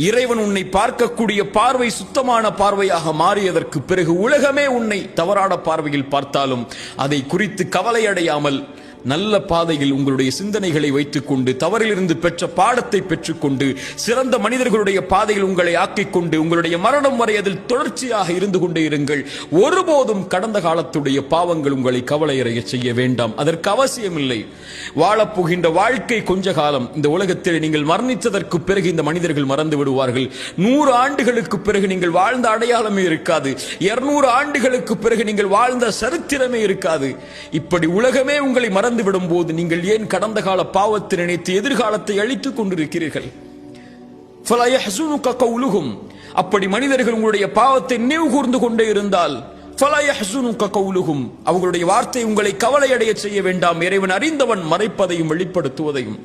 இறைவன் உன்னை பார்க்கக்கூடிய பார்வை சுத்தமான பார்வையாக மாறியதற்கு பிறகு உலகமே உன்னை தவறான பார்வையில் பார்த்தாலும் அதை குறித்து கவலையடையாமல் நல்ல பாதையில் உங்களுடைய சிந்தனைகளை வைத்துக் கொண்டு தவறிலிருந்து பெற்ற பாடத்தை பெற்றுக்கொண்டு சிறந்த மனிதர்களுடைய பாதையில் உங்களை ஆக்கிக் கொண்டு உங்களுடைய மரணம் வரை அதில் தொடர்ச்சியாக இருந்து கொண்டே இருங்கள். ஒருபோதும் கடந்த காலத்துடைய பாவங்கள் உங்களை கவலையடைய செய்ய வேண்டாம். அதற்கு அவசியமில்லை. வாழப்போகின்ற வாழ்க்கை கொஞ்ச காலம். இந்த உலகத்தில் நீங்கள் மரணித்ததற்கு பிறகு இந்த மனிதர்கள் மறந்து விடுவார்கள். 100 ஆண்டுகளுக்கு பிறகு நீங்கள் வாழ்ந்த அடையாளமே இருக்காது. 200 ஆண்டுகளுக்கு பிறகு நீங்கள் வாழ்ந்த சரித்திரமே இருக்காது. இப்படி உலகமே உங்களை விடும் போது நீங்கள் ஏன் கடந்த கால பாவத்தை நினைத்து எதிர்காலத்தை அழித்துக் கொண்டிருக்கிறீர்கள்? அப்படி மனிதர்கள் உங்களுடைய பாவத்தை நினைவு கூர்ந்து கொண்டே இருந்தால் அவர்களுடைய வார்த்தை உங்களை கவலையடைய செய்ய வேண்டாம். இறைவன் அறிந்தவன் மறைப்பதையும் வெளிப்படுத்துவதையும்.